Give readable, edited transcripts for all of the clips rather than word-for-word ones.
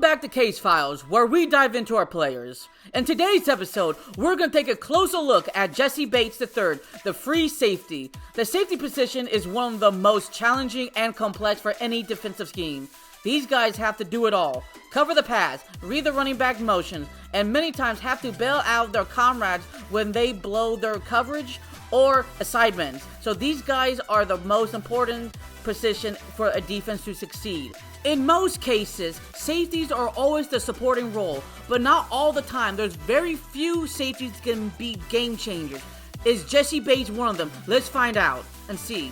back to Case Files, where we dive into our players. In today's episode, we're going to take a closer look at Jessie Bates III, the free safety. The safety position is one of the most challenging and complex for any defensive scheme. These guys have to do it all: cover the pass, read the running back motions, and many times have to bail out their comrades when they blow their coverage or assignments. So these guys are the most important position for a defense to succeed. In most cases, safeties are always the supporting role, but not all the time. There's very few safeties that can be game changers. Is Jessie Bates one of them? Let's find out and see.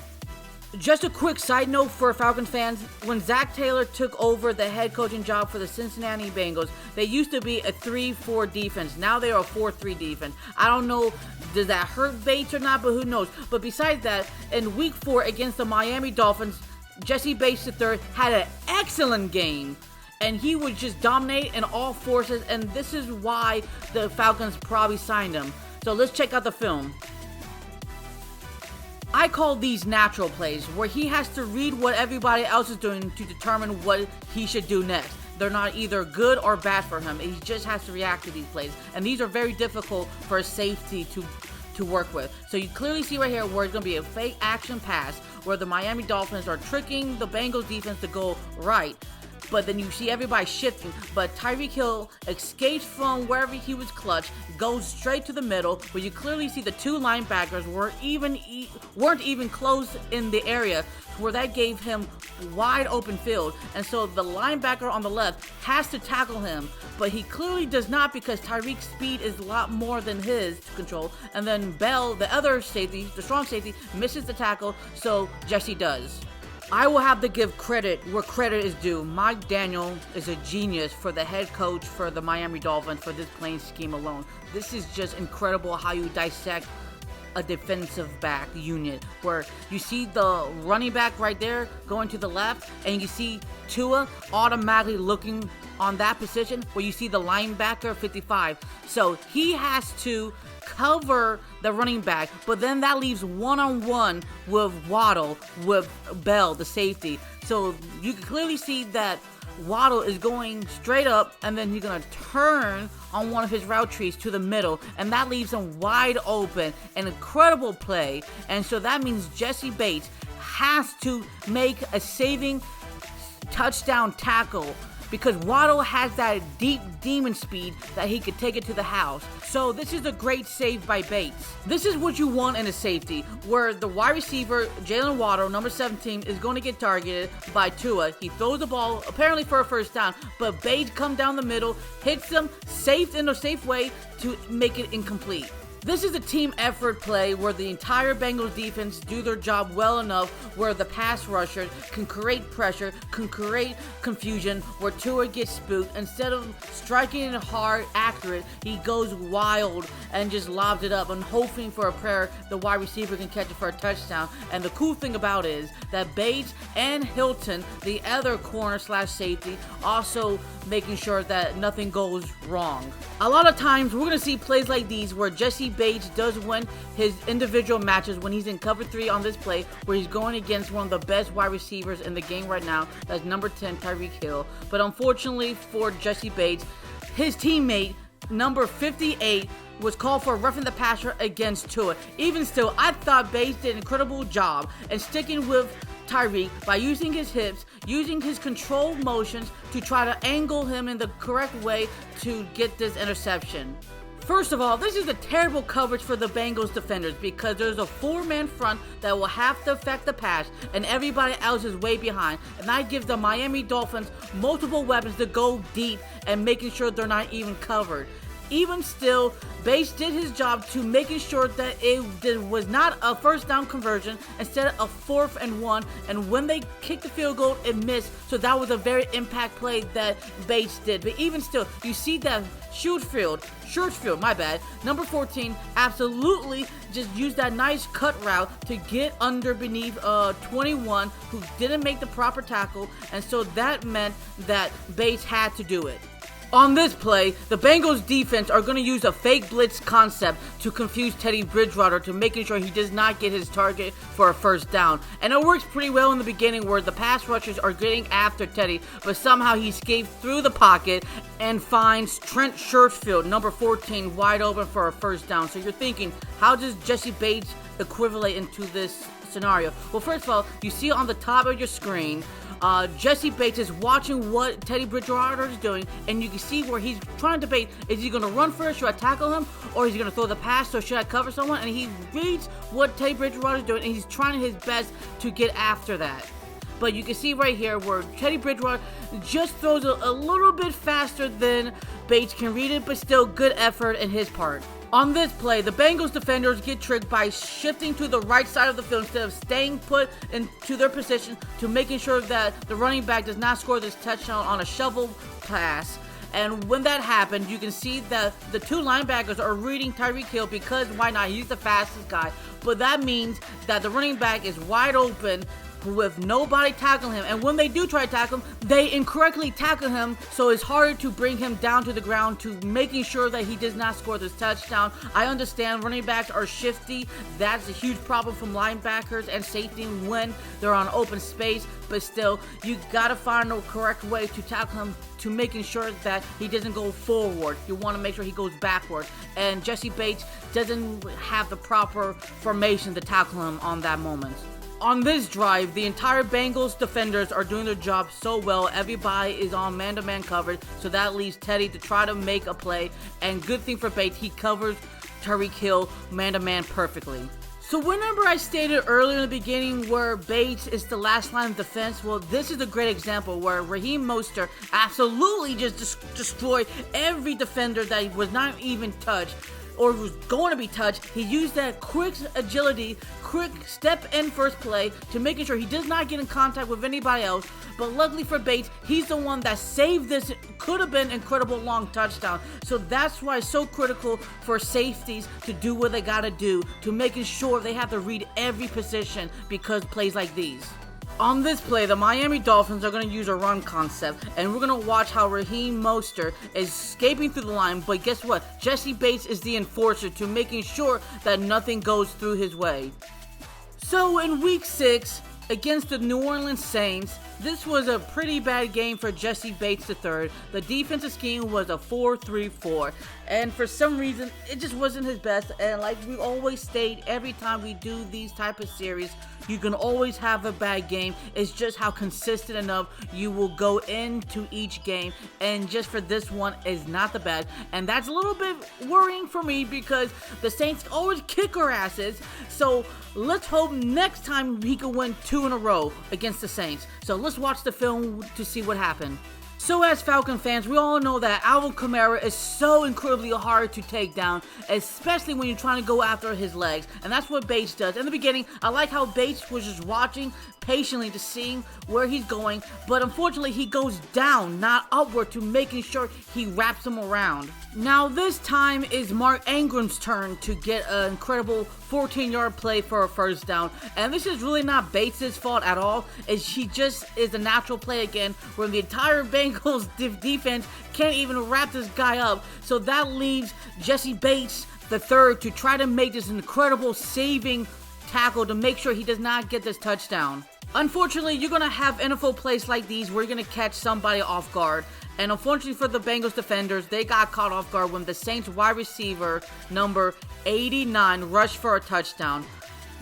Just a quick side note for Falcons fans: when Zach Taylor took over the head coaching job for the Cincinnati Bengals, they used to be a 3-4 defense. Now they are a 4-3 defense. I don't know, does that hurt Bates or not, but who knows. But besides that, in week 4 against the Miami Dolphins, Jessie Bates III had an excellent game, and he would just dominate in all forces, and this is why the Falcons probably signed him. So let's check out the film. I call these natural plays, where he has to read what everybody else is doing to determine what he should do next. They're not either good or bad for him. He just has to react to these plays, and these are very difficult for a safety to work with. So you clearly see right here where it's going to be a fake action pass where the Miami Dolphins are tricking the Bengals defense to go right. But then you see everybody shifting, but Tyreek Hill escapes from wherever he was clutched, goes straight to the middle, where you clearly see the two linebackers weren't even close in the area, where that gave him wide open field. And so the linebacker on the left has to tackle him, but he clearly does not, because Tyreek's speed is a lot more than his to control. And then Bell, the other safety, the strong safety, misses the tackle, so Jessie does. I will have to give credit where credit is due. Mike Daniel is a genius for the head coach for the Miami Dolphins for this playing scheme alone. This is just incredible how you dissect a defensive back unit, where you see the running back right there going to the left, and you see Tua automatically looking on that position, where you see the linebacker 55. So he has to cover the running back, but then that leaves one-on-one with Waddle, with Bell, the safety. So you can clearly see that Waddle is going straight up, and then he's going to turn on one of his route trees to the middle, and that leaves him wide open. An incredible play. And so that means Jessie Bates has to make a saving touchdown tackle, because Waddle has that deep demon speed that he could take it to the house. So this is a great save by Bates. This is what you want in a safety, where the wide receiver, Jalen Waddle, number 17, is going to get targeted by Tua. He throws the ball, apparently for a first down, but Bates comes down the middle, hits him, safe in a safe way to make it incomplete. This is a team effort play where the entire Bengals defense do their job well enough, where the pass rusher can create pressure, can create confusion, where Tua gets spooked. Instead of striking it hard, accurate, he goes wild and just lobs it up and hoping for a prayer the wide receiver can catch it for a touchdown. And the cool thing about it is that Bates and Hilton, the other corner slash safety, also making sure that nothing goes wrong. A lot of times we're going to see plays like these where Jessie Bates does win his individual matches when he's in cover 3 on this play, where he's going against one of the best wide receivers in the game right now. That's number 10, Tyreek Hill. But unfortunately for Jessie Bates, his teammate, number 58, was called for roughing the passer against Tua. Even still, I thought Bates did an incredible job in sticking with Tyreek by using his hips, using his controlled motions to try to angle him in the correct way to get this interception. First of all, this is a terrible coverage for the Bengals defenders, because there's a 4-man front that will have to affect the pass, and everybody else is way behind. And that gives the Miami Dolphins multiple weapons to go deep and making sure they're not even covered. Even still, Bates did his job to making sure that it was not a first down conversion, instead of a 4th and 1. And when they kicked the field goal, it missed. So that was a very impact play that Bates did. But even still, you see that Schurfield, number 14, absolutely just used that nice cut route to get under beneath 21, who didn't make the proper tackle. And so that meant that Bates had to do it. On this play, the Bengals defense are going to use a fake blitz concept to confuse Teddy Bridgewater to making sure he does not get his target for a first down. And it works pretty well in the beginning where the pass rushers are getting after Teddy, but somehow he escapes through the pocket and finds Trent Sherfield, number 14, wide open for a first down. So you're thinking, how does Jessie Bates equivalent into this scenario? Well, first of all, you see on the top of your screen, Jessie Bates is watching what Teddy Bridgewater is doing, and you can see where he's trying to debate, is he going to run first, should I tackle him, or is he going to throw the pass, so should I cover someone? And he reads what Teddy Bridgewater is doing, and he's trying his best to get after that. But you can see right here where Teddy Bridgewater just throws a little bit faster than Bates can read it, but still good effort in his part. On this play, the Bengals defenders get tricked by shifting to the right side of the field instead of staying put into their position to making sure that the running back does not score this touchdown on a shovel pass. And when that happened, you can see that the two linebackers are reading Tyreek Hill because why not? He's the fastest guy. But that means that the running back is wide open with nobody tackling him, and when they do try to tackle him, they incorrectly tackle him, so it's harder to bring him down to the ground to making sure that he does not score this touchdown. I understand running backs are shifty. That's a huge problem from linebackers and safety when they're on open space, but still, you gotta find the correct way to tackle him to making sure that he doesn't go forward. You want to make sure he goes backward, and Jessie Bates doesn't have the proper formation to tackle him on that moment. On this drive, the entire Bengals defenders are doing their job so well. Everybody is on man-to-man coverage, so that leaves Teddy to try to make a play. And good thing for Bates, he covers Tyreek Hill man-to-man perfectly. So remember I stated earlier in the beginning where Bates is the last line of defense? Well, this is a great example where Raheem Mostert absolutely just destroyed every defender that was not even touched or was going to be touched. He used that quick agility, quick step in first play to making sure he does not get in contact with anybody else. But luckily for Bates, he's the one that saved this could have been incredible long touchdown. So that's why it's so critical for safeties to do what they gotta do to making sure they have to read every position because plays like these. On this play, the Miami Dolphins are going to use a run concept, and we're going to watch how Raheem Mostert is escaping through the line, but guess what? Jessie Bates is the enforcer to making sure that nothing goes through his way. So in Week 6, against the New Orleans Saints, this was a pretty bad game for Jessie Bates III. The defensive scheme was a 4-3-4, and for some reason, it just wasn't his best. And like we always state, every time we do these type of series, you can always have a bad game. It's just how consistent enough you will go into each game, and just for this one is not the best. And that's a little bit worrying for me because the Saints always kick our asses. So let's hope next time he can win 2 in a row against the Saints. So let's watch the film to see what happened. So as Falcon fans, we all know that Alvin Kamara is so incredibly hard to take down, especially when you're trying to go after his legs. And that's what Bates does. In the beginning, I like how Bates was just watching patiently to see where he's going, but unfortunately he goes down, not upward, to making sure he wraps him around. Now this time is Mark Ingram's turn to get an incredible 14-yard play for a first down, and this is really not Bates' fault at all. He just is a natural play again where the entire Bengals defense can't even wrap this guy up, so that leaves Jessie Bates the third to try to make this incredible saving tackle to make sure he does not get this touchdown. Unfortunately, you're going to have NFL plays like these where you're going to catch somebody off guard. And unfortunately for the Bengals defenders, they got caught off guard when the Saints wide receiver number 89 rushed for a touchdown.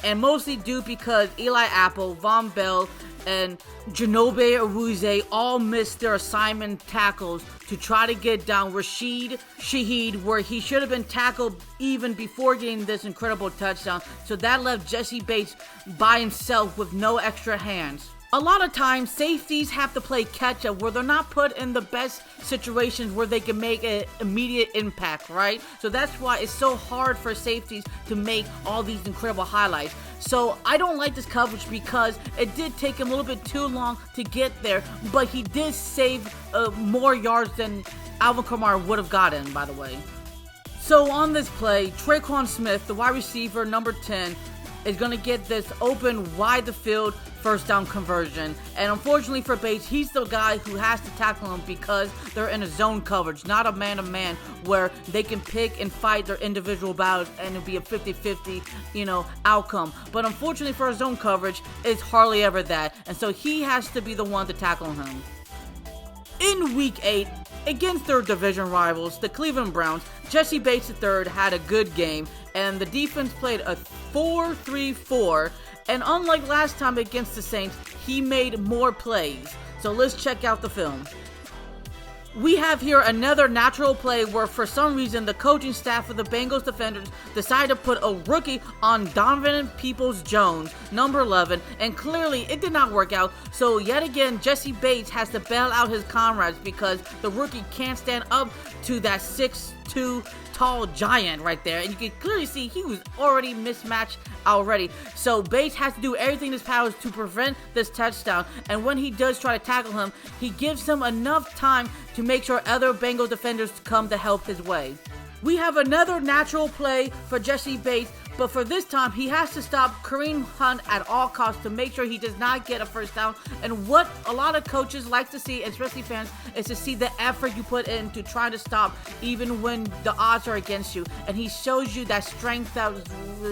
And mostly due because Eli Apple, Von Bell, and Janobe Awuzie all missed their assignment tackles to try to get down Rashid Shaheed, where he should have been tackled even before getting this incredible touchdown. So that left Jessie Bates by himself with no extra hands. A lot of times, safeties have to play catch-up where they're not put in the best situations where they can make an immediate impact, right? So that's why it's so hard for safeties to make all these incredible highlights. So I don't like this coverage because it did take him a little bit too long to get there, but he did save more yards than Alvin Kamara would have gotten, by the way. So on this play, Traquan Smith, the wide receiver, number 10, is going to get this open wide the field first down conversion. And unfortunately for Bates, he's the guy who has to tackle him because they're in a zone coverage, not a man-to-man where they can pick and fight their individual battles and it'll be a 50-50, outcome. But unfortunately for zone coverage, it's hardly ever that. And so he has to be the one to tackle him. In Week 8, against their division rivals, the Cleveland Browns, Jessie Bates III had a good game, and the defense played a 4-3-4, and unlike last time against the Saints, he made more plays. So let's check out the film. We have here another natural play where for some reason the coaching staff of the Bengals defenders decided to put a rookie on Donovan Peoples-Jones, number 11, and clearly it did not work out. So yet again, Jessie Bates has to bail out his comrades because the rookie can't stand up to that 6'2" tall giant right there, and you can clearly see he was already mismatched already. So Bates has to do everything in his powers to prevent this touchdown, and when he does try to tackle him, he gives him enough time to make sure other Bengals defenders come to help his way. We have another natural play for Jessie Bates, but for this time, he has to stop Kareem Hunt at all costs to make sure he does not get a first down. And what a lot of coaches like to see, especially fans, is to see the effort you put in to try to stop even when the odds are against you. And he shows you that strength that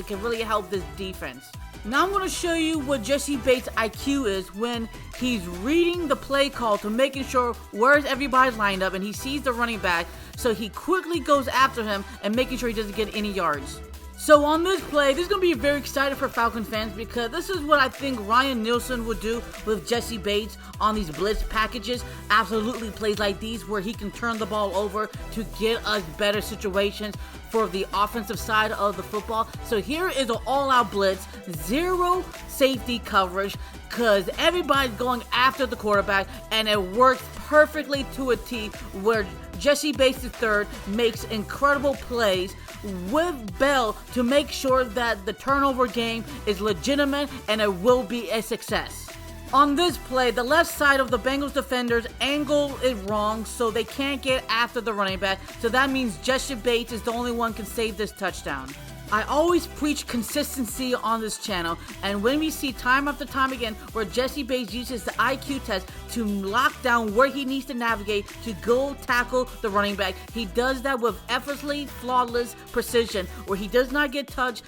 can really help this defense. Now I'm going to show you what Jessie Bates' IQ is when he's reading the play call to making sure where's everybody lined up and he sees the running back, so he quickly goes after him and making sure he doesn't get any yards. So on this play, this is going to be very exciting for Falcons fans because this is what I think Ryan Nielsen would do with Jessie Bates on these blitz packages. Absolutely plays like these where he can turn the ball over to get us better situations for the offensive side of the football. So here is an all-out blitz, zero safety coverage because everybody's going after the quarterback, and it works perfectly to a T where Jessie Bates III makes incredible plays with Bell to make sure that the turnover game is legitimate and it will be a success. On this play, the left side of the Bengals defenders' angle is wrong, so they can't get after the running back. So that means Jessie Bates is the only one who can save this touchdown. I always preach consistency on this channel, and when we see time after time again where Jessie Bates uses the IQ test to lock down where he needs to navigate to go tackle the running back, he does that with effortlessly flawless precision where he does not get touched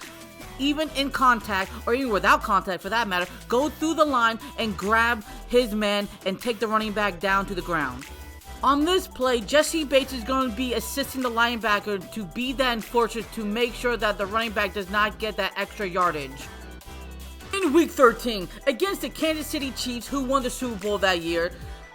even in contact, or even without contact for that matter, go through the line and grab his man and take the running back down to the ground. On this play, Jessie Bates is going to be assisting the linebacker to be that enforcer to make sure that the running back does not get that extra yardage. In Week 13, against the Kansas City Chiefs, who won the Super Bowl that year,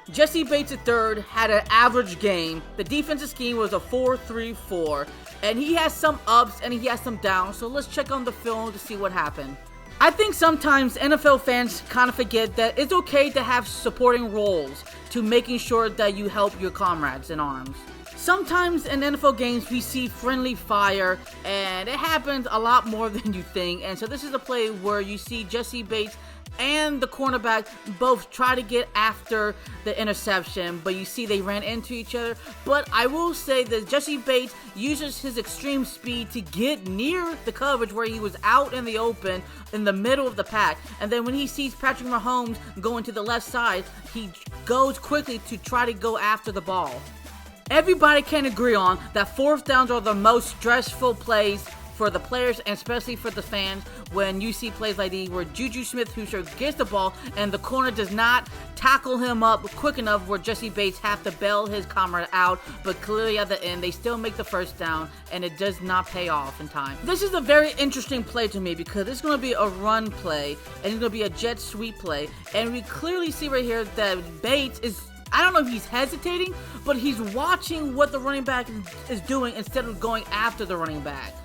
Jessie Bates III had an average game. The defensive scheme was a 4-3-4, and he has some ups and he has some downs, so let's check on the film to see what happened. I think sometimes NFL fans kind of forget that it's okay to have supporting roles to making sure that you help your comrades in arms. Sometimes in NFL games we see friendly fire, and it happens a lot more than you think, and so this is a play where you see Jessie Bates and the cornerback both try to get after the interception, but you see they ran into each other. But I will say that Jessie Bates uses his extreme speed to get near the coverage where he was out in the open in the middle of the pack, and then when he sees Patrick Mahomes going to the left side, he goes quickly to try to go after the ball. Everybody can agree on that fourth downs are the most stressful plays for the players and especially for the fans when you see plays like these where Juju Smith-Schuster gets the ball and the corner does not tackle him up quick enough where Jessie Bates have to bail his comrade out, but clearly at the end they still make the first down and it does not pay off in time. This is a very interesting play to me because it's going to be a run play and it's going to be a jet sweep play, and we clearly see right here that Bates is, I don't know if he's hesitating, but he's watching what the running back is doing instead of going after the running back.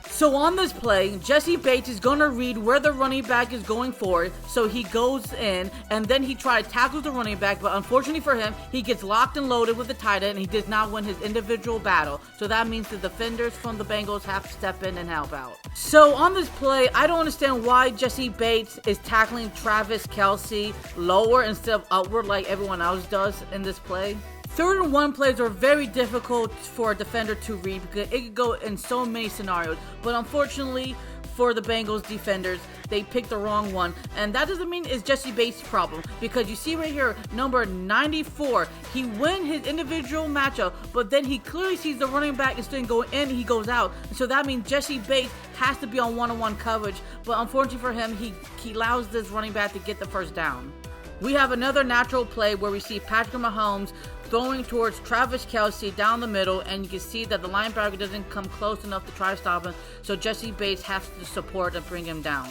So on this play, Jessie Bates is going to read where the running back is going forward, so he goes in, and then he tries to tackle the running back, but unfortunately for him, he gets locked and loaded with the tight end, and he does not win his individual battle. So that means the defenders from the Bengals have to step in and help out. So on this play, I don't understand why Jessie Bates is tackling Travis Kelce lower instead of upward like everyone else does in this play. 3rd and 1 plays are very difficult for a defender to read because it could go in so many scenarios. But unfortunately for the Bengals defenders. They picked the wrong one, and that doesn't mean it's Jessie Bates' problem, because you see right here, number 94, he wins his individual matchup, but then he clearly sees the running back instead of going in, he goes out. So that means Jessie Bates has to be on one-on-one coverage, but unfortunately for him, he allows this running back to get the first down. We have another natural play where we see Patrick Mahomes throwing towards Travis Kelce down the middle, and you can see that the linebacker doesn't come close enough to try to stop him, so Jessie Bates has to support and bring him down.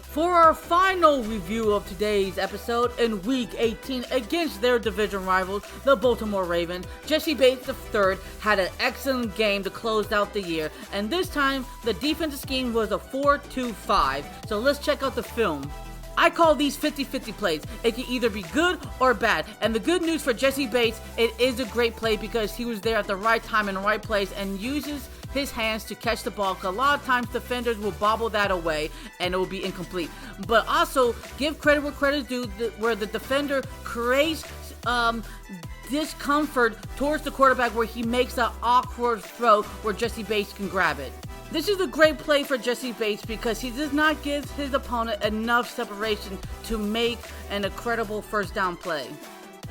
For our final review of today's episode, in Week 18 against their division rivals, the Baltimore Ravens, Jessie Bates III had an excellent game to close out the year, and this time the defensive scheme was a 4-2-5. So let's check out the film. I call these 50-50 plays. It can either be good or bad. And the good news for Jessie Bates, it is a great play because he was there at the right time in the right place and uses his hands to catch the ball. Because a lot of times defenders will bobble that away and it will be incomplete. But also give credit where credit is due, where the defender creates discomfort towards the quarterback where he makes an awkward throw where Jessie Bates can grab it. This is a great play for Jessie Bates because he does not give his opponent enough separation to make an incredible first down play.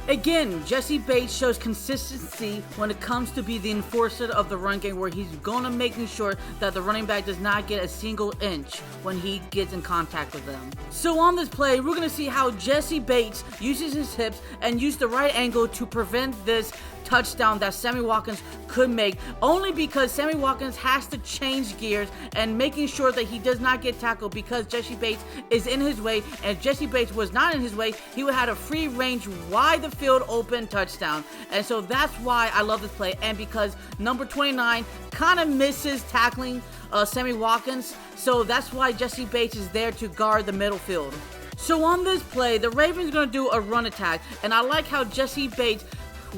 Again, Jessie Bates shows consistency when it comes to be the enforcer of the run game, where he's going to making sure that the running back does not get a single inch when he gets in contact with them. So on this play, we're going to see how Jessie Bates uses his hips and use the right angle to prevent this touchdown that Sammy Watkins could make, only because Sammy Watkins has to change gears and making sure that he does not get tackled because Jessie Bates is in his way, and if Jessie Bates was not in his way, he would have had a free range, wide the field open touchdown. And so that's why I love this play, and because number 29 kind of misses tackling Sammy Watkins, so that's why Jessie Bates is there to guard the middle field. So on this play, the Ravens are going to do a run attack, and I like how Jessie Bates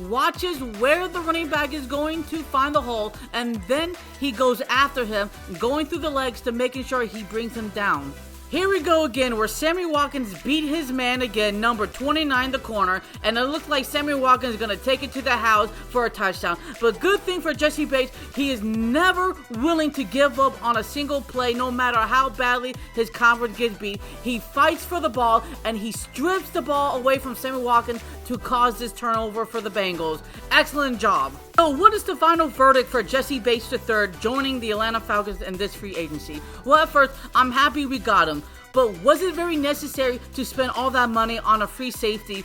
watches where the running back is going to find the hole, and then he goes after him, going through the legs to making sure he brings him down. Here we go again, where Sammy Watkins beat his man again, number 29, the corner, and it looks like Sammy Watkins is going to take it to the house for a touchdown. But good thing for Jessie Bates, he is never willing to give up on a single play, no matter how badly his coverage gets beat. He fights for the ball, and he strips the ball away from Sammy Watkins to cause this turnover for the Bengals. Excellent job. So what is the final verdict for Jessie Bates III joining the Atlanta Falcons in this free agency? Well, at first, I'm happy we got him. But was it very necessary to spend all that money on a free safety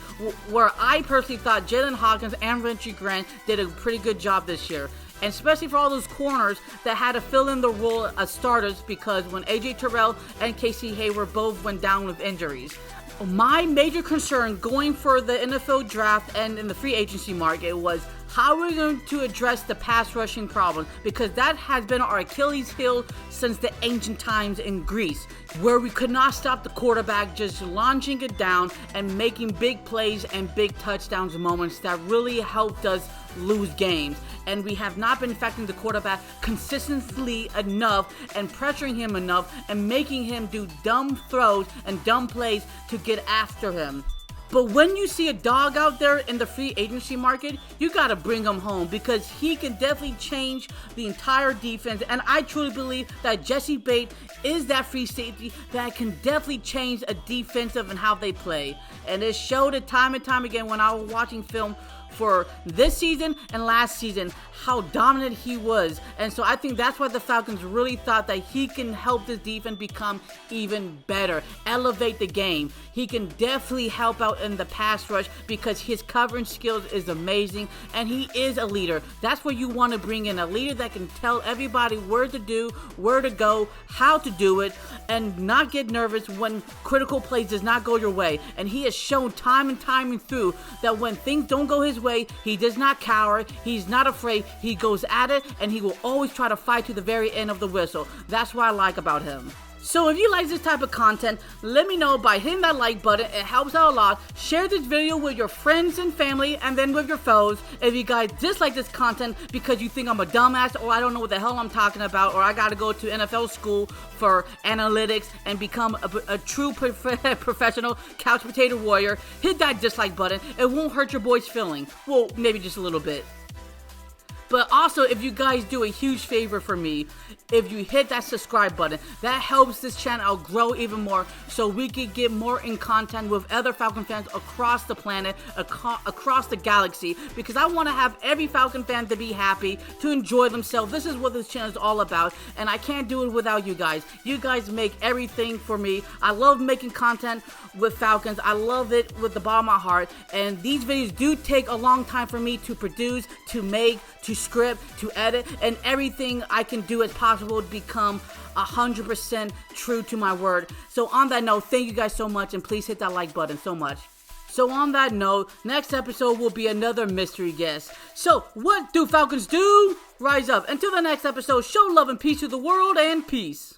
where I personally thought Jalen Hawkins and Richie Grant did a pretty good job this year? And especially for all those corners that had to fill in the role as starters because when AJ Terrell and Casey Hayward both went down with injuries. My major concern going for the NFL draft and in the free agency market was how we're going to address the pass rushing problem, because that has been our Achilles heel since the ancient times in Greece, where we could not stop the quarterback just launching it down and making big plays and big touchdowns moments that really helped us lose games. And we have not been affecting the quarterback consistently enough and pressuring him enough and making him do dumb throws and dumb plays to get after him. But when you see a dog out there in the free agency market, you got to bring him home because he can definitely change the entire defense. And I truly believe that Jessie Bates is that free safety that can definitely change a defensive and how they play. And it showed it time and time again when I was watching film for this season and last season, how dominant he was. And so I think that's why the Falcons really thought that he can help this defense become even better, elevate the game. He can definitely help out in the pass rush because his covering skills is amazing, and he is a leader. That's what you want to bring in, a leader that can tell everybody where to do, where to go, how to do it, and not get nervous when critical plays does not go your way. And he has shown time and time through that when things don't go his way, he does not cower, he's not afraid, he goes at it, and he will always try to fight to the very end of the whistle. That's what I like about him. So if you like this type of content, let me know by hitting that like button. It helps out a lot. Share this video with your friends and family and then with your foes. If you guys dislike this content because you think I'm a dumbass or I don't know what the hell I'm talking about or I gotta go to NFL school for analytics and become a true professional couch potato warrior, hit that dislike button. It won't hurt your boy's feeling. Well, maybe just a little bit. But also, if you guys do a huge favor for me, if you hit that subscribe button, that helps this channel grow even more so we can get more in content with other Falcon fans across the planet, across the galaxy, because I want to have every Falcon fan to be happy, to enjoy themselves. This is what this channel is all about, and I can't do it without you guys. You guys make everything for me. I love making content with Falcons. I love it with the bottom of my heart, and these videos do take a long time for me to produce, to make, to script, to edit, and everything I can do as possible to become 100% true to my word. So on that note, thank you guys so much, and please hit that like button so much. So on that note, next episode will be another mystery guest. So what do Falcons do? Rise up. Until the next episode, show love and peace to the world, and peace.